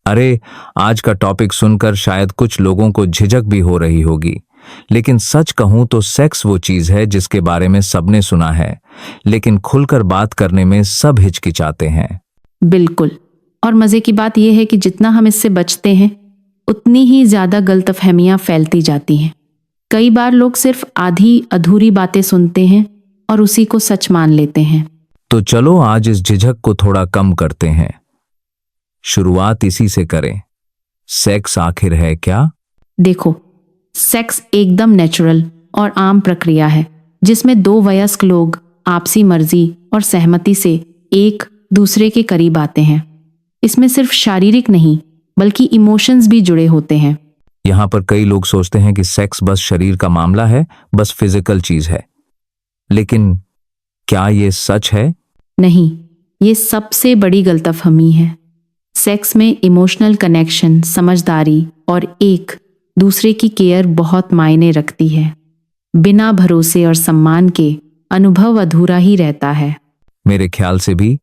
अरे, आज का टॉपिक सुनकर शायद कुछ लोगों को झिझक भी हो रही होगी, लेकिन सच कहूं तो सेक्स वो चीज है जिसके बारे में सबने सुना है, लेकिन खुलकर बात करने में सब हिचकिचाते हैं। बिल्कुल। और मजे की बात यह है कि जितना हम इससे बचते हैं उतनी ही ज्यादा गलतफहमियां फैलती जाती हैं। कई बार लोग सिर्फ आधी अधूरी बातें सुनते हैं और उसी को सच मान लेते हैं। तो चलो आज इस झिझक को थोड़ा कम करते हैं। शुरुआत इसी से करें। सेक्स आखिर है क्या? देखो, सेक्स एकदम नेचुरल और आम प्रक्रिया है जिसमें दो वयस्क लोग आपसी मर्जी और सहमति से एक दूसरे के करीब आते हैं। इसमें सिर्फ शारीरिक नहीं बल्कि इमोशंस भी जुड़े होते हैं। यहाँ पर कई लोग सोचते हैं कि सेक्स बस शरीर का मामला है, बस फिजिकल चीज है। लेकिन क्या ये सच है? नहीं, ये सबसे बड़ी गलतफहमी है। सेक्स में इमोशनल कनेक्शन, समझदारी और एक दूसरे की केयर बहुत मायने रखती है। बिना भरोसे और सम्मान के अनुभव अधूरा ही रहता है। मेरे ख्याल से भी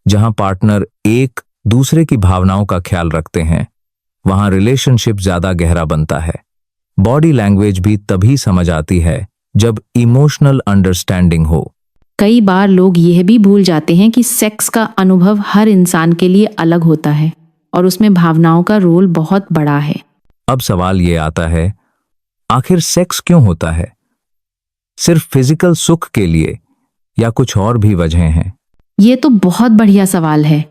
जहां पार्टनर एक दूसरे की भावनाओं का ख्याल रखते हैं, वहां रिलेशनशिप ज्यादा गहरा बनता है। बॉडी लैंग्वेज भी तभी समझ आती है जब इमोशनल अंडरस्टैंडिंग हो। कई बार लोग यह भी भूल जाते हैं कि सेक्स का अनुभव हर इंसान के लिए अलग होता है और उसमें भावनाओं का रोल बहुत बड़ा है। अब सवाल ये आता है, आखिर सेक्स क्यों होता है? सिर्फ फिजिकल सुख के लिए या कुछ और भी वजहें हैं? ये तो बहुत बढ़िया सवाल है।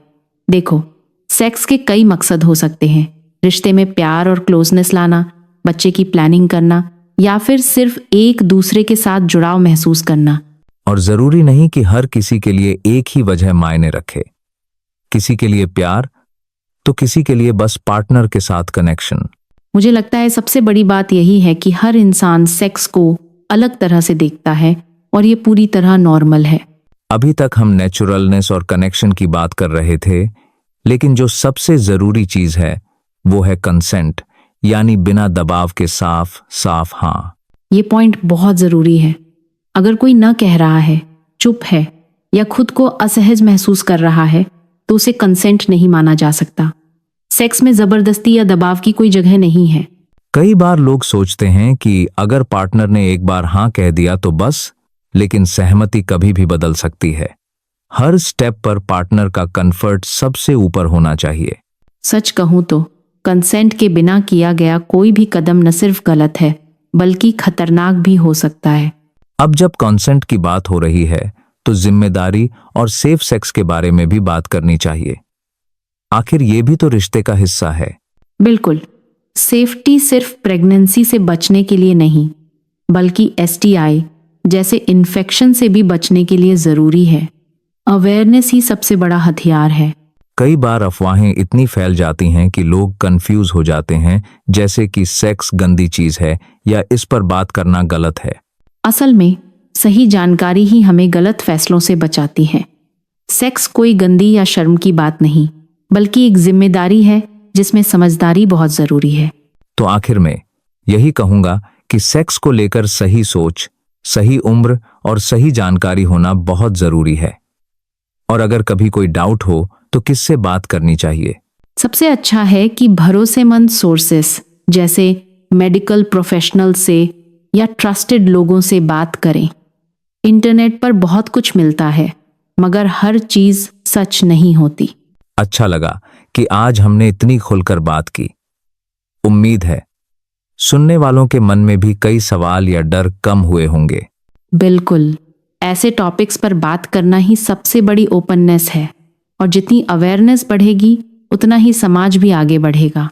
देखो, सेक्स के कई मकसद हो सकते हैं। रिश्ते में प्यार और क्लोजनेस लाना, बच्चे की प्लानिंग करना, या फिर सिर्फ एक दूसरे के साथ जुड़ाव महसूस करना। और जरूरी नहीं कि हर किसी के लिए एक ही वजह मायने रखे। किसी के लिए प्यार तो किसी के लिए बस पार्टनर के साथ कनेक्शन। मुझे लगता है सबसे बड़ी बात यही है कि हर इंसान सेक्स को अलग तरह से देखता है और ये पूरी तरह नॉर्मल है। अभी तक हम नेचुरलनेस और कनेक्शन की बात कर रहे थे, लेकिन जो सबसे जरूरी चीज है वो है कंसेंट, यानी बिना दबाव के साफ साफ हाँ। ये पॉइंट बहुत जरूरी है। अगर कोई न कह रहा है, चुप है या खुद को असहज महसूस कर रहा है तो उसे कंसेंट नहीं माना जा सकता। सेक्स में जबरदस्ती या दबाव की कोई जगह नहीं है। कई बार लोग सोचते हैं कि अगर पार्टनर ने एक बार हाँ कह दिया तो बस, लेकिन सहमति कभी भी बदल सकती है। हर स्टेप पर पार्टनर का कंफर्ट सबसे ऊपर होना चाहिए। सच कहूं तो कंसेंट के बिना किया गया कोई भी कदम न सिर्फ गलत है बल्कि खतरनाक भी हो सकता है। अब जब कंसेंट की बात हो रही है तो जिम्मेदारी और सेफ सेक्स के बारे में भी बात करनी चाहिए। आखिर ये भी तो रिश्ते का हिस्सा है। बिल्कुल। सेफ्टी सिर्फ प्रेगनेंसी से बचने के लिए नहीं बल्कि एसटीआई जैसे इन्फेक्शन से भी बचने के लिए जरूरी है। अवेयरनेस ही सबसे बड़ा हथियार है। कई बार अफवाहें इतनी फैल जाती हैं कि लोग कंफ्यूज हो जाते हैं, जैसे कि सेक्स गंदी चीज है या इस पर बात करना गलत है। असल में सही जानकारी ही हमें गलत फैसलों से बचाती है। सेक्स कोई गंदी या शर्म की बात नहीं बल्कि एक जिम्मेदारी है जिसमें समझदारी बहुत जरूरी है। तो आखिर में यही कहूंगा कि सेक्स को लेकर सही सोच, सही उम्र और सही जानकारी होना बहुत जरूरी है। और अगर कभी कोई डाउट हो तो किससे बात करनी चाहिए? सबसे अच्छा है कि भरोसेमंद सोर्सेस जैसे मेडिकल प्रोफेशनल से या ट्रस्टेड लोगों से बात करें। इंटरनेट पर बहुत कुछ मिलता है मगर हर चीज सच नहीं होती। अच्छा लगा कि आज हमने इतनी खुलकर बात की। उम्मीद है सुनने वालों के मन में भी कई सवाल या डर कम हुए होंगे। बिल्कुल, ऐसे टॉपिक्स पर बात करना ही सबसे बड़ी ओपननेस है और जितनी अवेयरनेस बढ़ेगी उतना ही समाज भी आगे बढ़ेगा।